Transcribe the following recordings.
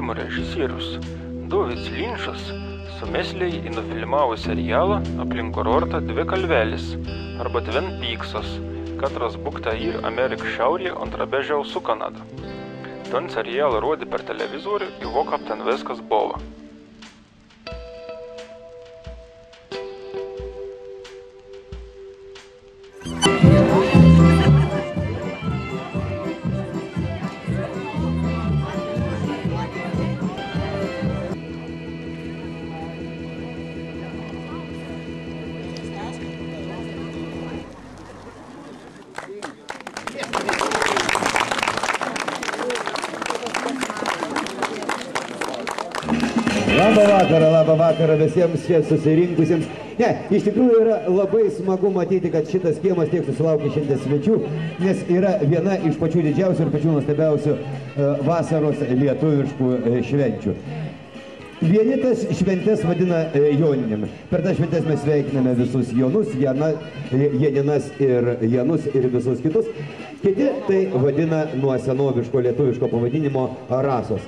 filmų režisierius Davidas Linčas sumesliai į nufilmavo serialą aplink kurortą Dvi kalvelis arba Twin Peaksas, katras bukta ir Amerik šiaurėje ant rabežiaus su Kanada. Ten serialą rodė per televizorių ir vokap ten viskas buvo. Labą vakarą visiems čia susirinkusiems. Ne, iš tikrųjų yra labai smagu matyti, kad šitas kiemas tiek susilaukė šiandien svečių, nes yra viena iš pačių didžiausių ir pačių nuostabiausių vasaros lietuviškų švenčių. Vieni tas šventės vadina Joninėm. Per tas šventės mes sveikiname visus Jonus, Janinas ir Janus ir visus kitus. Kiti tai vadina nuo senoviško lietuviško pavadinimo rasos.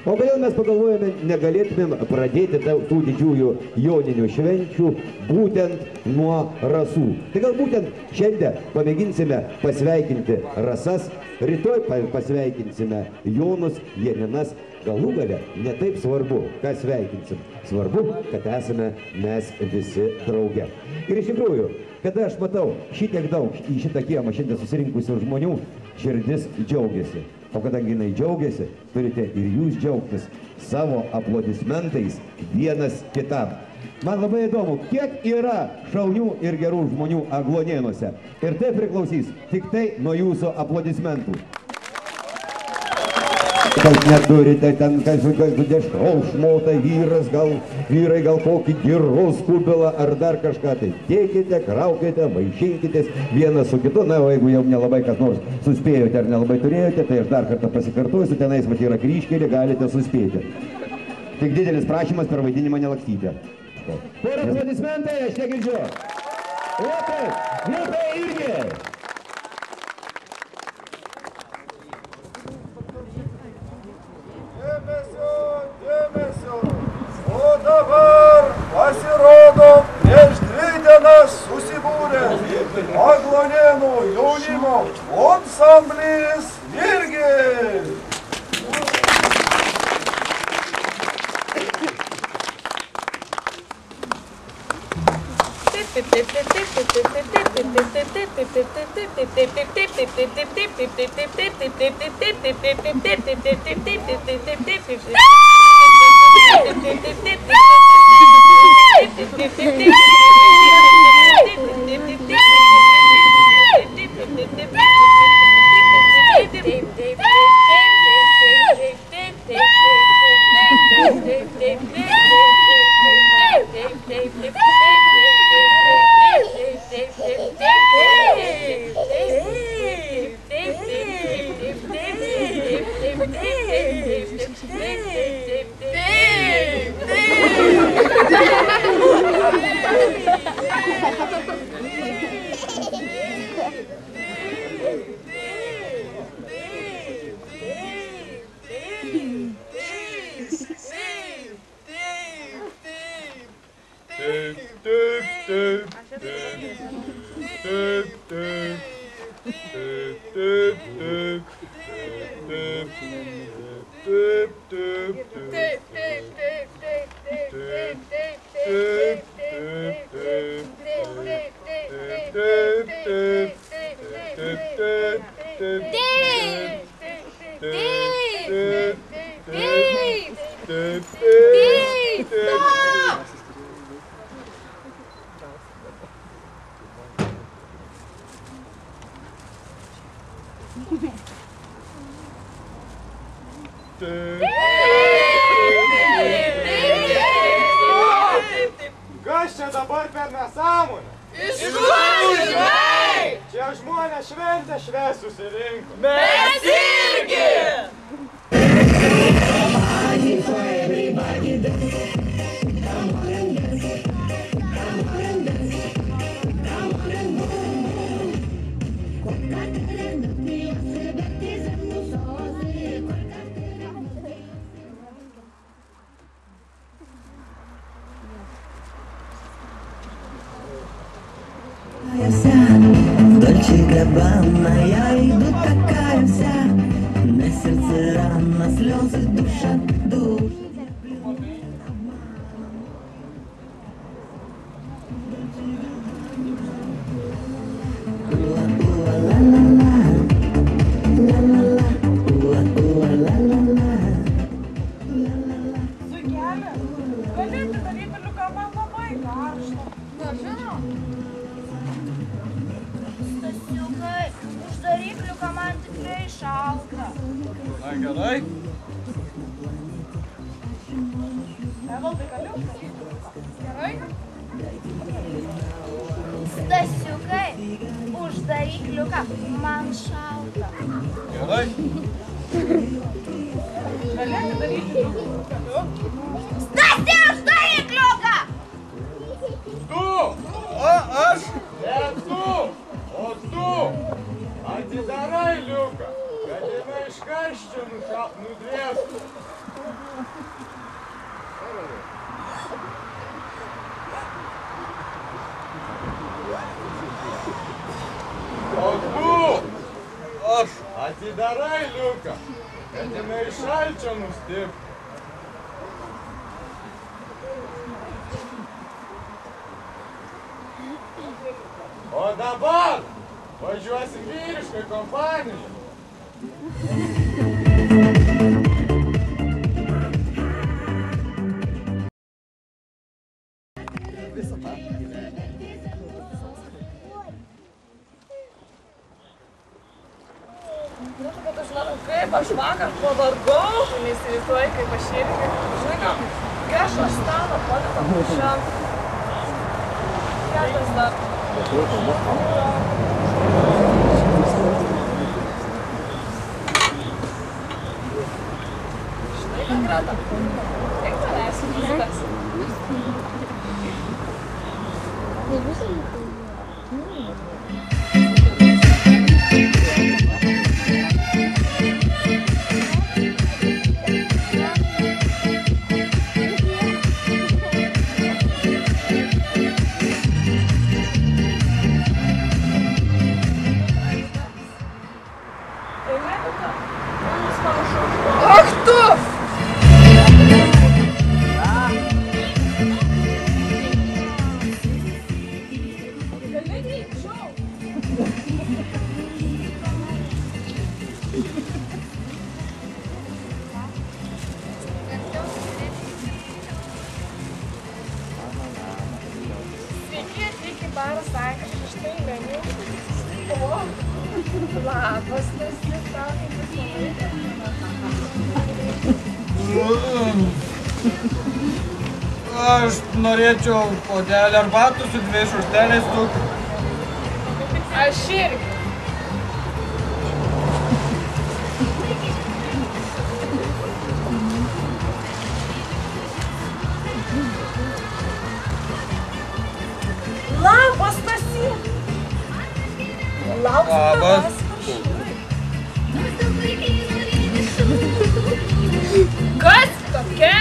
O kodėl mes pagalvojame, negalėtumėm pradėti tų didžiųjų joninių švenčių būtent nuo rasų. Tai gal būtent šiandien pamėginsime pasveikinti rasas, rytoj pasveikinsime Jonus, Janinas, galų gale ne taip svarbu, ką sveikinsim. Svarbu, kad esame mes visi drauge. Ir iš tikrųjų, kada aš matau šitiek daug į šitą kiemą šiandien susirinkusių žmonių, širdis džiaugiasi. O kadangi jinai džiaugiasi, turite ir jūs džiaugtis savo aplodismentais vienas kitam. Man labai įdomu, kiek yra šaunių ir gerų žmonių Agluonėnuose. Ir tai priklausys tik tai nuo jūsų aplodismentų. Gal neturite ten, kad dešraušmota vyrai gal kokį giros kubilą ar dar kažką, tai teikite, kraukite, maišinkitės vienas su kitu. Na, o jeigu jau nelabai kas nors suspėjote ar nelabai turėjote, tai aš dar kartą pasikartuosiu, tenais mat yra kryžkelė, galite suspėti. Tik didelis prašymas per vaidinimą nelakstyti. Kur aplodismentai, aš negirdžiu. O taip, grupė irgi. O dabar pasirodo prieš 2 dienas susibūrė Agluonėnų jaunimo ansamblis Virgis. Kas čia dabar per nesąmonę? Iš kur žinai? Čia žmonės šventę švęs susirinko. Mes irgi! Шикарно, я иду такая вся, на сердце рана, слезы душат душу. Gerai. Stasiukai, uždaryk liuką, man šalta. Gerai. Stasi, uždaryk liuką! Tu! Aš? Ne tu! O tu! Atidarai liuką, kad jinai iš karščio nudrėstų. O tu! Aš! Atidarai liuką, kad jinai iš šalčio nustiptų. O dabar važiuosim vyriškai kompanijai. Kaip aš vakar pavargau, neįsivaizduoju, kaip aš irgi. Žinai ką, kai aš stalą palikau šiandien. Kėtas dar. Žinai ką, Greta, kaip manęs vizitas? Ach tu! Sveiki atvykę į barą Saika, štai meniu. O, labas, Stasi, tau kaip visą laiką. Aš norėčiau puodelį arbatų su 2 šaukšteliais cukrų. Aš irgi. Labas, Stasi. Labas. Kas tokia?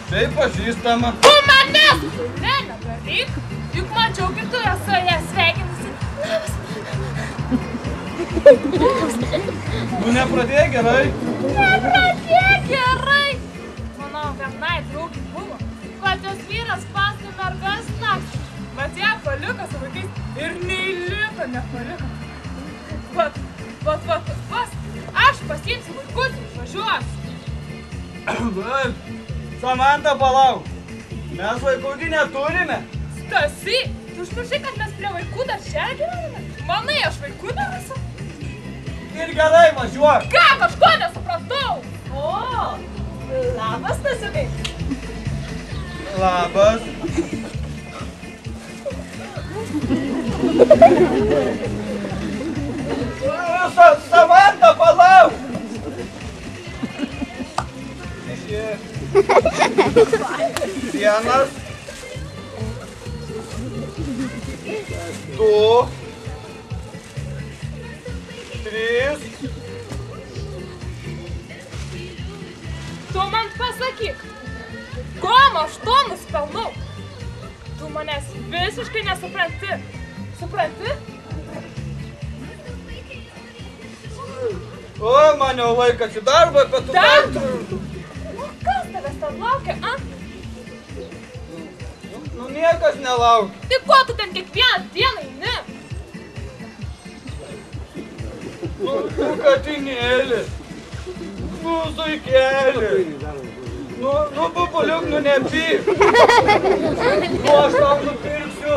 Tai pažįstama. Tu manęs! Ne, nedaryk. Juk mačiau, kaip tu esu ją sveikinusi. Tu nepradėjai gerai? Nepradėk gerai. Manau, vienai draugiai buvo, kad jos vyras paskui mergas naktį. Bet ją paliko su vaikais ir neįliko nepaliko. Vat, aš pasiimsiu vaikus ir išvažiuosiu. Samanta, palauk. Mes vaikųgi neturime. Stasi, tu užmiršai, kad mes prie vaikų dar čia gyvename? Manai, aš vaikų nesu? Ir gerai, važiuok. Ką, kažko nesupratau? O, labas, Stasiukai. Labas. Samanta, palauk. Vienas. 2. 3. Tu man pasakyk, kom aš to nusipelnau? Tu manęs visiškai nesupranti. Supranti? O, man jau laikas į darbą, bet tu... O kas tavęs ten laukia, a? Nu, niekas nelaukia. Tai ko tu ten kiekvieną dieną eini? Nu, katinėlį. Nu, zuikelį. Nu, bubuliuk, nu nepyk. Nu, aš tau nupirksiu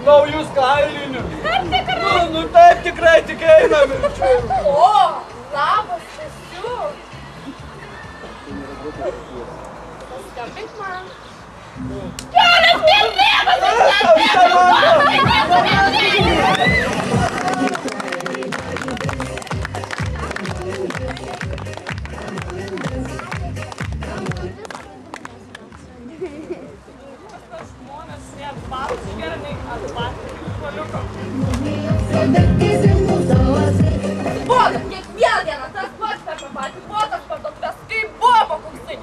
naujus kailinius. Ar tikrai? Nu, taip tikrai tik einam ir čia. O, labas, Stasiu. Paskambink man. Geras gyvenimas! Boga, kiekvieną dieną tas pats per tą patį botas parduotuvės, kaip boba koksai.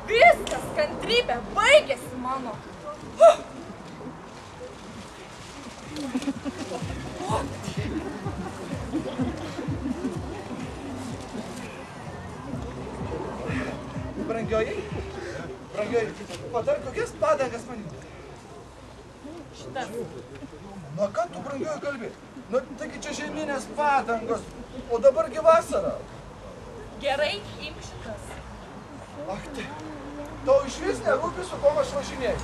Viskas, kantrybė, baigėsi mano. Brangioji, patark, kokias padangas man? Šitas. Na, ką tu, brangioji, kalbi? Nu, taigi čia žieminės padangos, o dabargi vasara. Gerai, imk šitas. Ach, tai, tau iš vis nerūpi, su kuo aš važinėjau.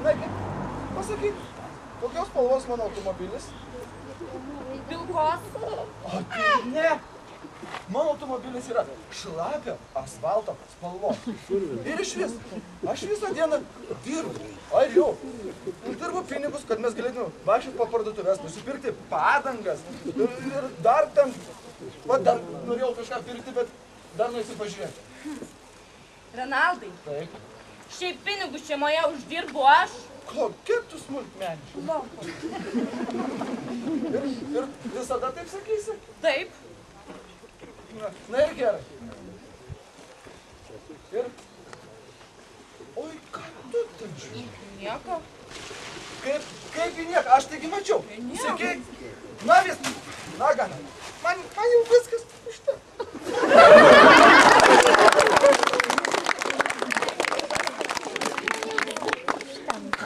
Nagi, pasakyk, kokios spalvos mano automobilis? Pilkos. O tai ne. Mano automobilis yra šlapio asfalto spalvos. Ir iš vis, aš visą dieną dirbu. Ar jau? Dirbu pinigus, kad mes galėtume vaikščioti po parduotuvės, nusipirkti padangas. Ir dar ten, va dar norėjau kažką pirkti, bet dar nusipažiūrėti. Renaldai, Taip. šiaip pinigus šeimoje uždirbu aš. Kokia tu smulkmeniška? Ir visada taip sakysi? Taip. Na ir gerai. Ir... Oi, ką tu ten žiūri? Nieko. Kaip į nieką, aš taigi mačiau. Sakei, na vis, na gana. Man jau viskas užta.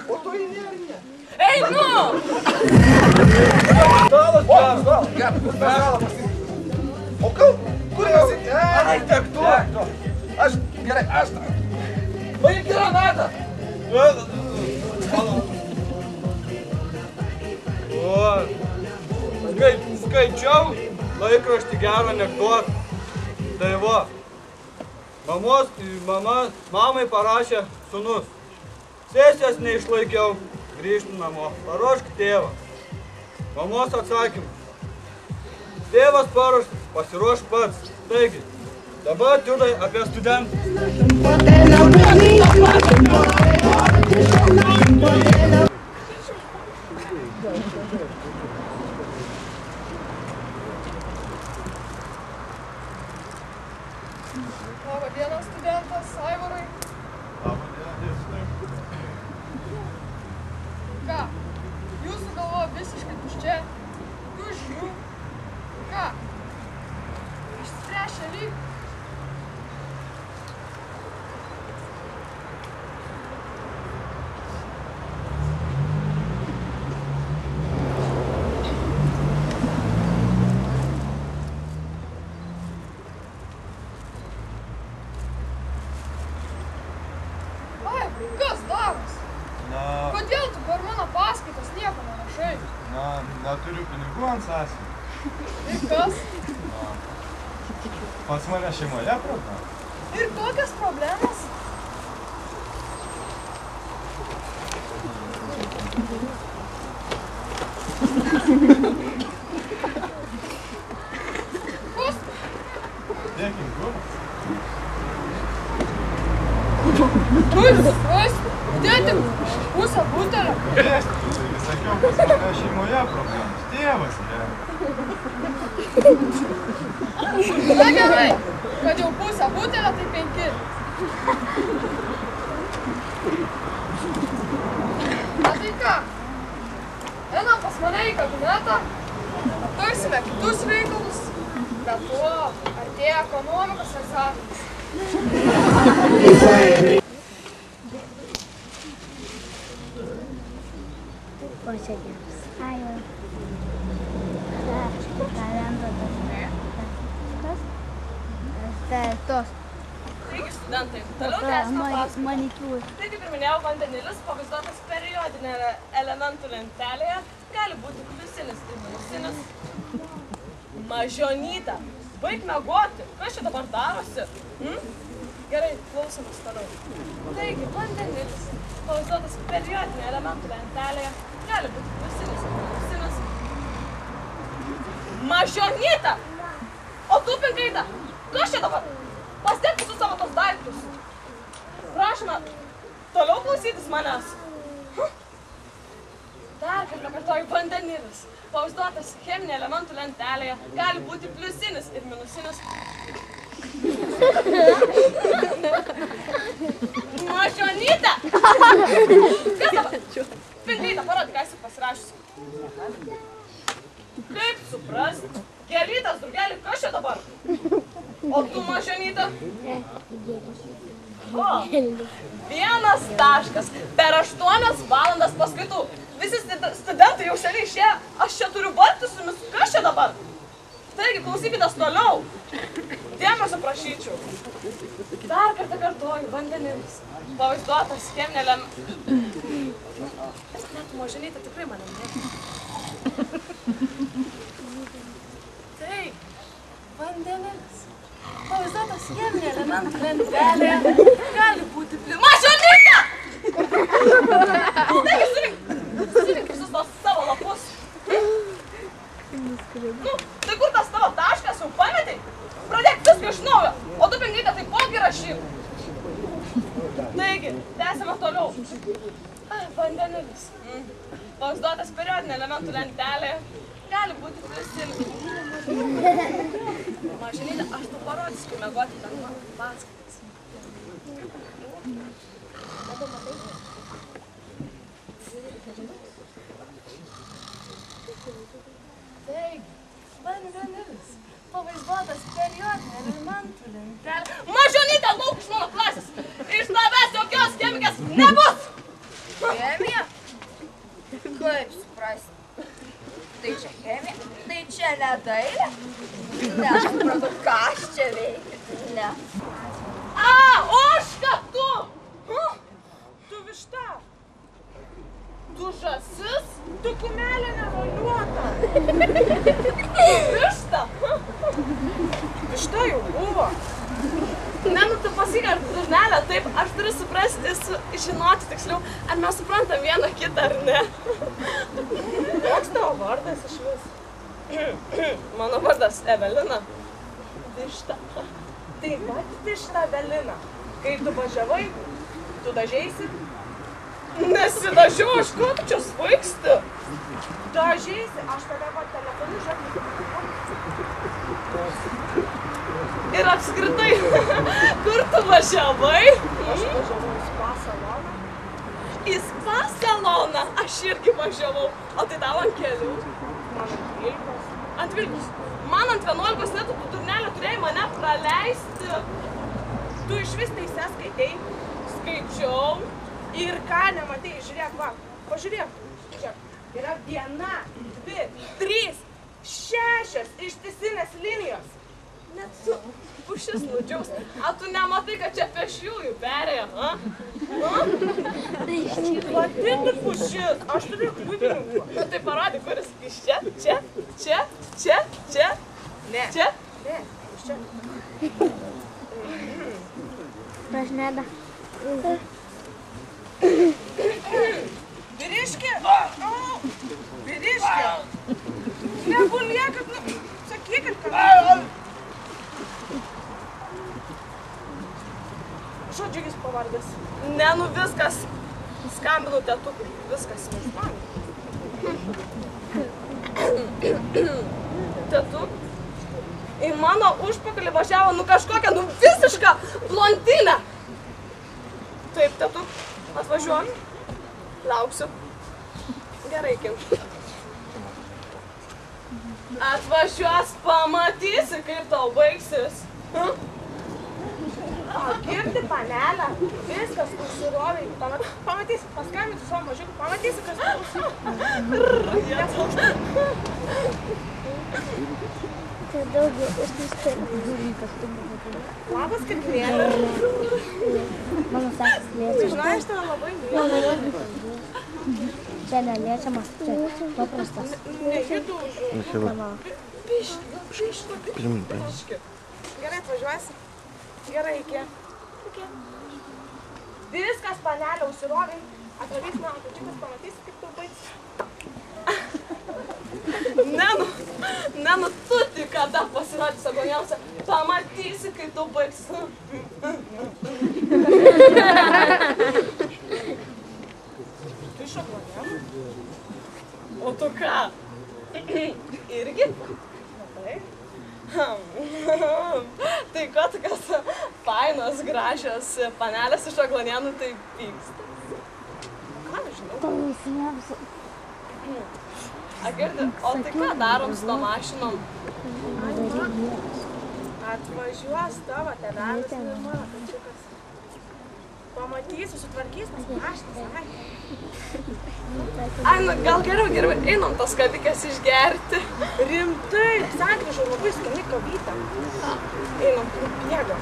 O tu eini ar ne? Einu! Stalas geras, geras. O kur mes eini? Ai, tiek tu. Aš, gerai, aš tą. Paimk granatą. O, skaičiau laikraštį gerą anekdotą. Tai va, mamai parašė sūnus. Sesės neišlaikiau, grįžtu namo, paruošk tėvą. Mamos atsakymas. Tėvas paruoštas, pasiruošk pats. Taigi, dabar tiudai apie studentus. Labą dieną, studentas Aivarai. Labą dieną, dėstytojai. Ką? Jūsų galva visiškai tuščia. Jūs žinių. Ką? Išspręšę lyg. Kas daros? Kodėl tu per mano paskaitas nieko nerašai? Neturiu pinigų ant sąsių. Ir kas? Pas mane šeimoje problema. Ir kokios problemos? Kas? Dėkim, gumą. Dėti pusę butelio. Dėstytojai, sakiau, pas mane šeimoje problemas. Tėvas, ne. Na gerai, kad jau pusę butelio, tai 5. Na tai ką? Einam pas pas mane į kabinetą, aptarsime kitus reikalus, bet tuo artėja ekonomikos egzaminas. O čia geras. Ai, va. Talento tas. Kas? Tos. Taigi, studentai, toliau tęsime paskutą. Manikiūr. Tai kaip ir minėjau, vandenilis pavaizduotas periodinėje elementų lentelėje gali būti pliusinis ir minusinis. Mažionytė, baig miegoti, kas čia dabar darosi? Gerai, klausomės toliau. Taigi, vandenilis pavaizduotas periodinėje elementų lentelėje gali būti pliusinis ir minusinis. Mažionytė! O tu, Pinkaitė, kas čia dabar? Pasdėk visus savo tos daiktus. Prašome, toliau klausytis manęs. Dar kartą kartuoju, vandenilis, pavaizduotas cheminė elementų lentelėje, gali būti pliusinis ir minusinis. Mažionytė! Kas dabar? Pinkaitė, parodyk, ką esi pasirašiusi. Kaip suprasti? Gėlytas, drugelį, kas čia dabar? O tu, Mažionytė? O, 1 taškas per 8 valandas paskaitų. Visi studentai jau seniai išėjo, aš čia turiu bartis su jumis, kas čia dabar? Taigi, klausykitės toliau. Dėmesio prašyčiau. Dar kartą kartuoju, vandenilis, pavaizduotas cheminė Net Mažionytė tikrai mane mėgsta. Taigi, vandenilis, pavaizduotas cheminė elementų lentelėje gali būti Mažionytė! Taigi, surink visus tos savo lapus. Nu, tai kur tas tavo taškas jau pametei? Pradėk viską iš naujo, o tu, Pinkaitė, taipogi rašyk. Taigi, tęsime toliau. Vandenilis, pavaizduotas periodinė elementų lentelėje gali būti pliusinis. Mažionytė, aš tau parodysiu, kai miegoti ten man paskaitas. Taigi, vandenilis, pavaizduotas periodinė elementų lentelė. Mažionytė, lauk iš mano klasės! Iš tavęs jokios chemikės nebus! Chemija? Kaip suprasti? Tai čia chemija? Tai čia ne dailė? Ne, aš supratau, ką aš čia veikiu. Ne. Ožka, tu! Tu višta! Tu žąsis, tu kumelė neroliuota! Višta! Višta jau buvo. Ne, nu tu pasakyk, ar durnelė, taip, aš turiu suprasti, žinoti tiksliau, ar mes suprantam vieną kitą ar ne. Koks tavo vardas iš vis? Mano vardas Evelina. Višta. Tai va, višta Evelina. Kai tu važiavai, tu dažeisi? Nesidažiau, aš ko tu čia svaigsti? Dažeisi, aš tave va telefonu žiūrėk. Ir apskritai, kur tu važiavai? Aš važiavau į spa saloną. Į spa saloną? Aš irgi važiavau. O tai tau ant kelių? Man ant 12. Ant 12. Man ant 11 netų, tu durnelė turėjai mane praleisti. Tu iš vis teises skaitei? Skaičiau. Ir ką nematei? Žiūrėk, va. Pažiūrėk. Čia yra 1, 2, 3, 6 ištisinės linijos. Net su pušis nudžiaus. A tu nematai, kad čia pešiųjų perėjo, ha? Pati tu pušis, aš turiu liudininkų. Nu tai parodyk, kuris iš čia, čia, čia, čia, čia. Ne. Čia? Ne, iš čia. Pražneda. Vyriški! Vyriški! Negulėkit, nu, sakykit, kad... Žodžiu, jis pavardės. Ne, nu viskas. Skambinu tetukui. Viskas man. Tetuk. Į mano užpakalį važiavo, nu kažkokią, nu visišką blondinę. Taip, tetuk. Atvažiuok. Lauksiu. Gerai, Kim. Atvažiuos, pamatysi, kaip tau baigsis. O, girdi, panelę, viskas užsirovė. Pamatysi, paskambinti su savo mažiuku, pamatysi, kas bus. Tai daugiau Labas, kaip vėlė. Mano sekas liečia. Žinai, aš tave labai vėlė. Čia neliečiamas, čia paprastas. Nežiūrėtų už. Gerai, atvažiuosi. Gerai, iki. Viskas, panelė, užsirovė. Atvarys mano kačiukas, pamatysi, kaip tu baigsi. Nenu, tu tik kada pasirodysi agoniausia, pamatysi, kaip tu baigsi. Tu iš agoniamų? O tu ką? Irgi? Matai? Tai ko tokios fainos, gražios panelės iš Aglonėnų tai pyksta? Ką žinau? Agirdi, o tai ką darom su to mašinom? Atvažiuos tavo tėvelis ir mano kačiukas. Pamatysiu, sutvarkys tas mašinas. Ai, nu gal geriau, einam tos kavikės išgerti. Rimtai, sankryžau, labai skani kavytė. Einam, bėgam.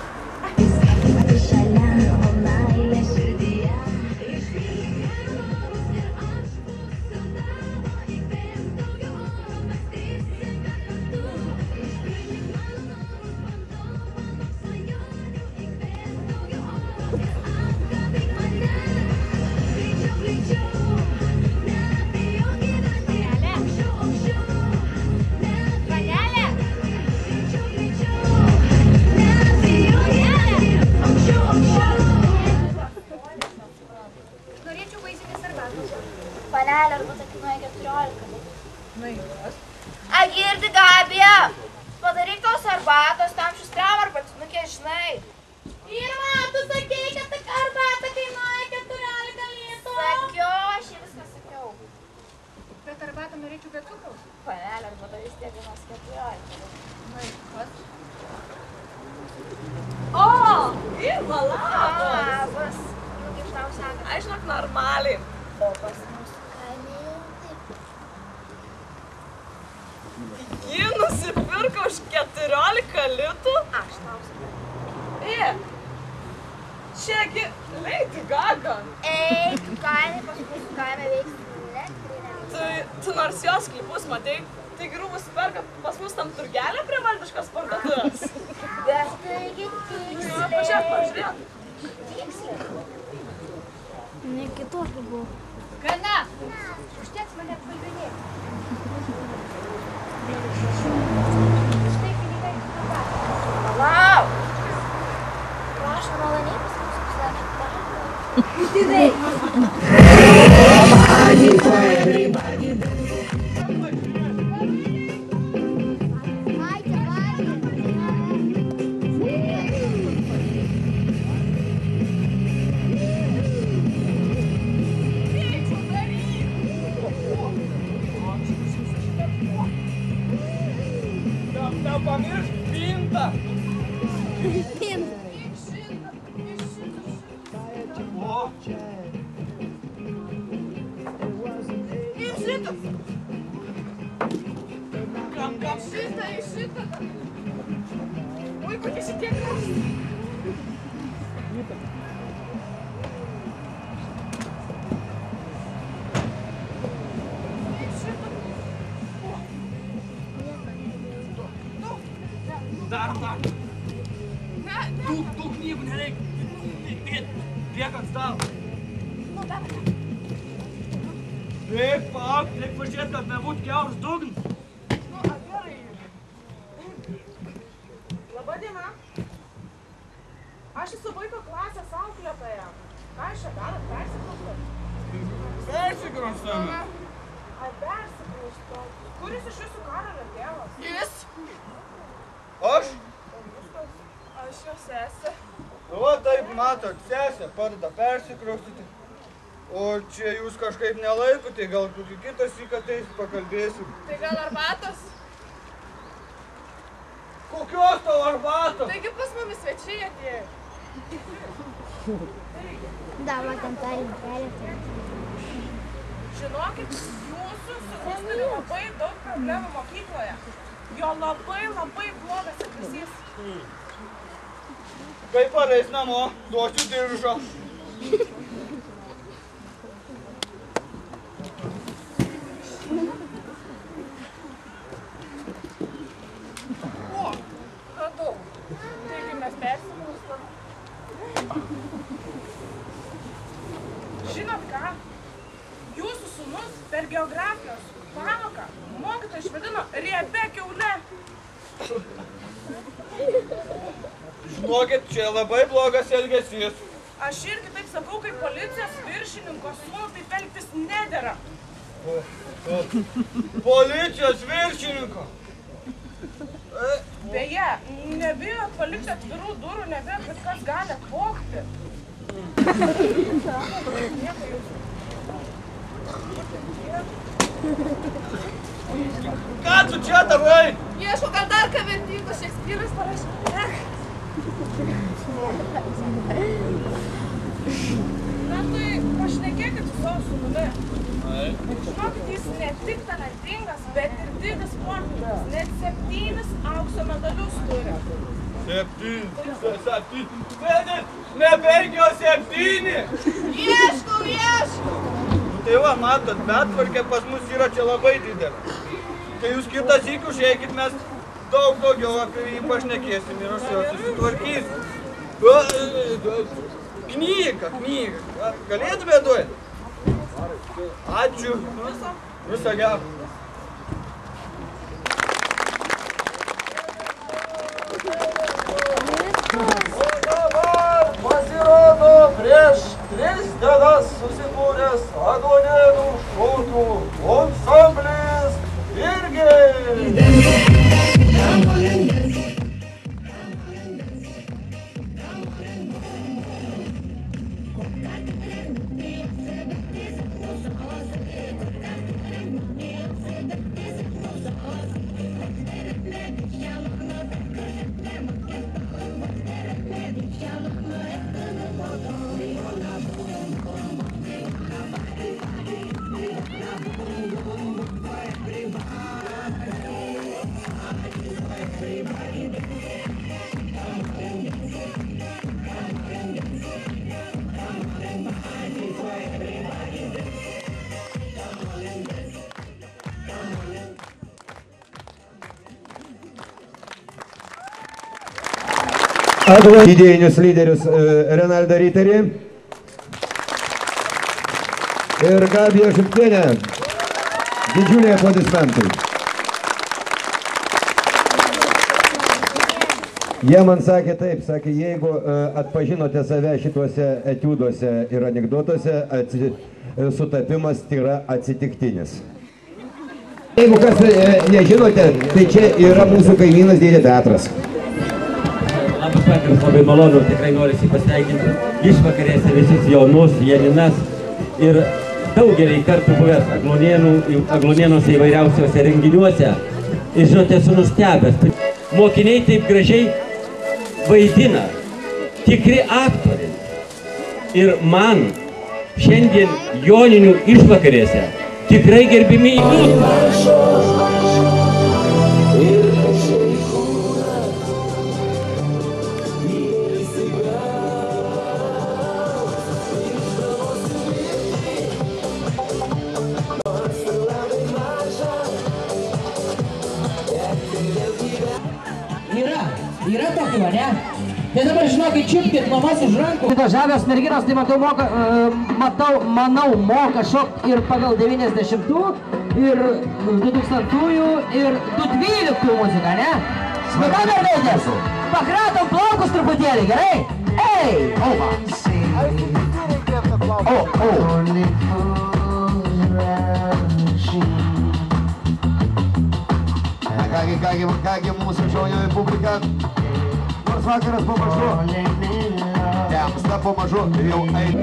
Panelė, arba tai kainuoja 14. Agirdi, Gabija, padaryk tos arbatos, tam šis trem arba cinukė, žinai. Irma, tu sakei, kad ta arbata kainuoja 14 litų. Sakiau, aš jį viską sakiau. Bet arbatą norėčiau be cukraus. Panelė, arbata vis tiek kainuos 14. O, Irma, labas. Jau kaip tau sekas. Aš žinok, normaliai. O pas mūsų kaime jau taip. Ji nusipirko už 14 litų? Aš tau sakau. Čiagi Lady Gaga. Ei, tu kaime, pas mūsų kaime veiks elektrinė. Tu nors jos klipus matei, tai rūbus perka pas mus tam turgelė prie valdiškos parduotuvės. Bet taigi tiksliai. Pažiūrėk. Tiksliai. Ne kitokių buvo. Gana. Užteks mane apkalbinėti. Štai pinigai prabata. Palauk. Prašau maloniai pas mūsų apsilankyti. Nepamiršk pintą. O. Ir šitą. Kam? Šitą. Oi, kokie šitie karšti. Dar. Tų knygų nereik. Bėk ant stalo. Bėk, palauk, reik pažiūrėt, kad nebūtų kiauras dugnas. Gerai. Labą dieną. Aš esu vaiko klasės auklėtoja. Ką iš čia darot, persikraustot? Persikraustame. Ar persikraustot? Kuris iš jūsų Karolio tėvas? Jis. Aš? Aš jo sesė. Nu, va taip matot, sesė padeda persikraustyti. O čia jūs kažkaip nelaikote, gal kokį kitą syką ateis pakalbėsim. Tai gal arbatos? Kokios tau arbatos? Taigi pas mumis svečiai atėjo. Da, va, ten perėti. Žinokit, jūsų sūnus turi labai daug problemų mokykloje. Jo labai blogas atvisys. Kai pareis namo, duosiu diržo. O, radau. Taigi mes persimaustam. Žinot ką? Jūsų sūnus per geografijos pamoką mokytoją išvadino riebia kiaule. Žinokit, čia labai blogas elgesys. Aš irgi taip sakau, kaip policijos viršininko sūnų taip elgtis nedera. Policijos viršininko? Beje, nebijot palikti atvirų durų, nebijot, kad kas gali apvogti. Ką tu čia darai? Ieško, gal dar ką vertingos Šekspyras parašė. Na tai pašnekėkit su savo sūnumi. Žinokit, jis ne tik talentingas, bet ir didis sportininkas. Net 7 aukso medalius turi. 7. Ne 5, o 7. Ieškau. Tai va, matot, betvarkė pas mus yra čia labai didelė. Kai jūs kitą sykį užeikit, mes daug daugiau apie jį pašnekėsim ir aš jau susitvarkysiu. Knyga. Galėtume duoti? Ačiū. Viso gero. O dabar pasirodo prieš 3 dienas susikūręs Aglonėnų šokių ansamblis Irgi. Idėjinius lyderius Renaldą Riterį ir Gabiją Šipkienę. Didžiuliai aplodismentai. Jie man sakė taip, sakė, jeigu atpažinote save šituose etiuduose ir anekdotuose, sutapimas yra atsitiktinis. Jeigu kas nežinote, tai čia yra mūsų kaimynas Dėdė Petras. Labas vakaras, labai malonu, tikrai norisi pasveikinti išvakarėse visus jaunus, Janinas ir daugelį kartų buvęs Aglonėnuose įvairiausiuose renginiuose. Ir žinote, esu nustebęs. Mokiniai taip gražiai vaidina, tikri aktoriai. Ir man šiandien joninių išvakarėse tikrai gerbimi jūs. Yra tokių, ne? Tai dabar žinokit, čiupkit mamas už rankų. Šitos žavios merginos, tai manau, moka šokti ir pagal 90-ų, ir 2000-ųjų, ir 2012 muziką, ne? Nu ką mergaitės? Pakratom plaukus truputėlį, gerai? Ei! Kągi mūsų šaunioji publika. Nors vakaras pamažu. Temsta pamažu ir jau eina.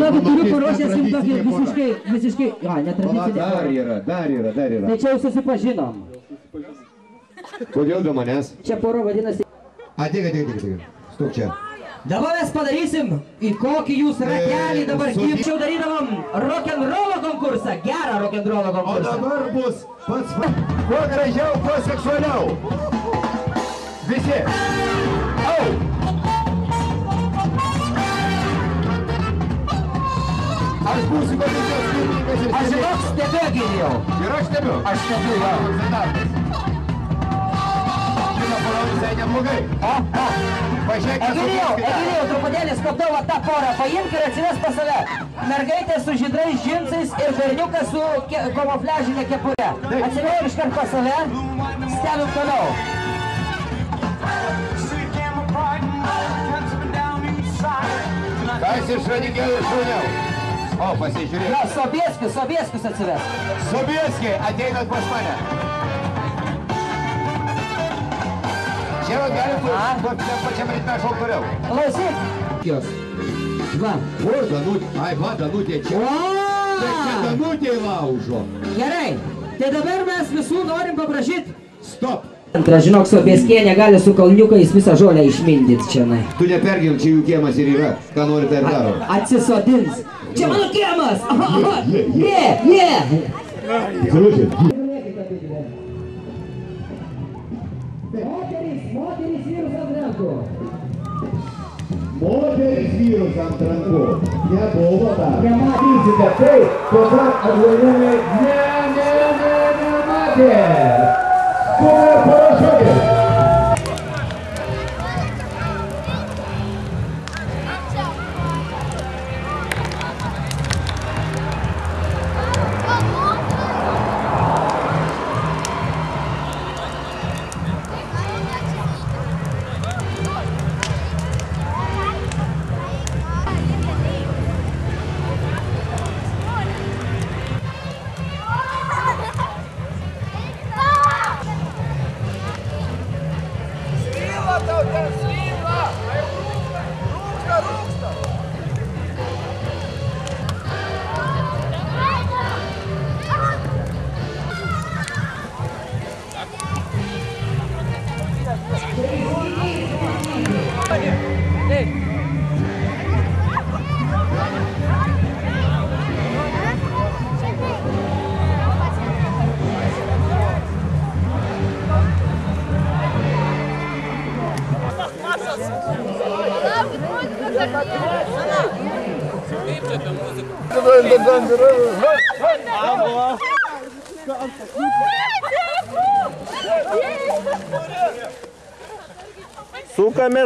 Žinokit, turiu paruošęs jums tokį visiškai, netradicinį. Dar yra. Tai čia jau susipažinom. Kodėl be manęs? Čia pora vadinasi. Ateik. Stuk čia. Dabar mes padarysim, į kokį jūs ratelį dabar gimčiau darydavom rock'n'rollo konkursą, gerą rock'n'rollo O konkursą. dabar bus pats kuo gražiau, kuo seksualiau. Visi. Au! Aš būsiu komisijos pirmininkas ir Aš žinok, stebiu, Egidijau. Ir aš stebiu. Aš stebiu, jo. Šitą porą visai neblogai. Egidijau, truputėlį skaptau va tą porą. Paimk ir atsives pas save. Mergaitė su žydrais džinsais ir berniukas su kamufliažinė kepure. Atsivėjau iškart pas save. Stebim toliau. Kas iš radikėlių šuniau? O, pasižiūrėk. Jo, Sobieskius atsives. Sobieskiai, ateinat pas mane. Čia va galim pačiam ritme šokt toliau. Klausyk. Jos. Va. O, Danutė. Ai, va, Danutė čia. Tai čia Danutė laužo. Gerai. Tai dabar mes visų norim paprašyti. Stop. Antra, žinok, Sobieskienė gali su kalniukais visą žolę išmindyti čia. Tu nepergim, čia jų kiemas ir yra. Ką nori, tai ir daro. Atsisodins. Čia mano kiemas. Moteris vyrus ant rankų. Moteris vyrus ant rankų. Nebuvo dar. Nematysite tai, kodėl atvažiuojame nematė. Super parašokis.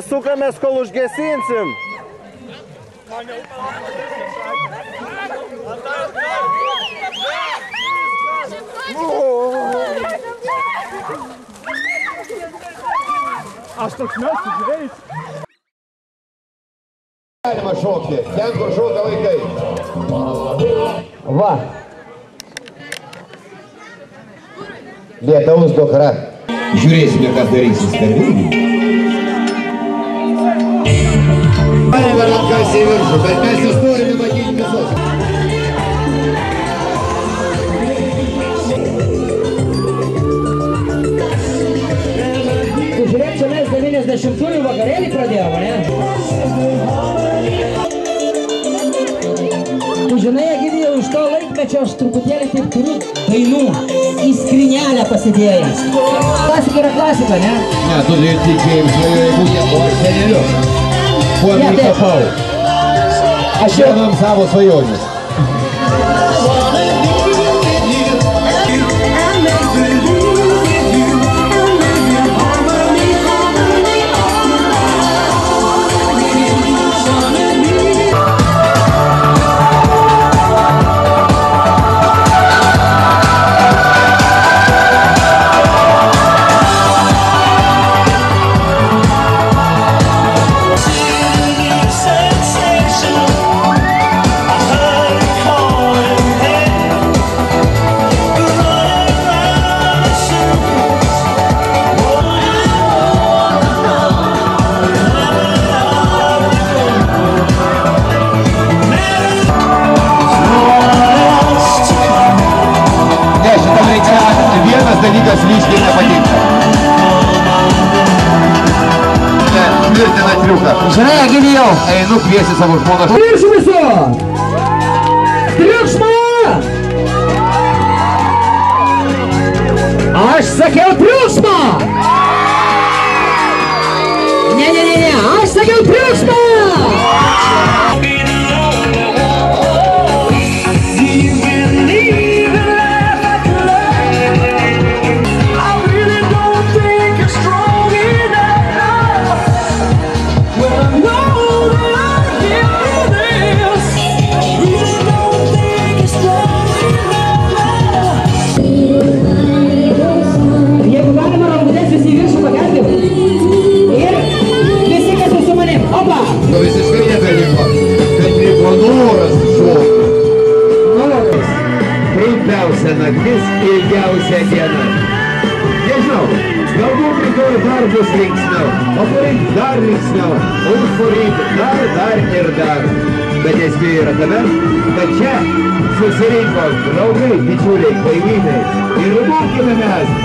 Sukamės, kol užgesinsim. Aš toks mestu, žiūrėjai. Galima šokti, ten kur šoka vaikai. Va. Lietaus dukra. Žiūrėsime, kas darysis per vilnių. Paėmė rankas į viršų, bet mes jūs turime matyti visus. Tu žiūrėk, čia mes 90-ųjų vakarėlį pradėjome, ne? Tu žinai, Egidijau, iš to laikmečio aš truputėlį taip turiu dainų į skrinelę pasidėjęs. Klasika yra klasika, ne? Ne, tu tikėjai svajoji būti, o aš seneliu. Kuo tapau? Aš jau žinom savo svajonės. Sensation, I heard einu kviesti savo žmoną. Virš viso! Triukšmą! Aš sakiau triukšmą! Ne, aš sakiau triukšmą! Nu visiškai nebeliko. Tai liko noras šokti. Noras. Trumpiausia naktis, ilgiausia diena. Nežinau, galbūt rytoj dar bus linksmiau, o poryt dar linksmiau, o už poryt dar ir dar. Bet esmė yra tame, kad čia susirinko draugai, bičiuliai, kaimynai ir rūkime mes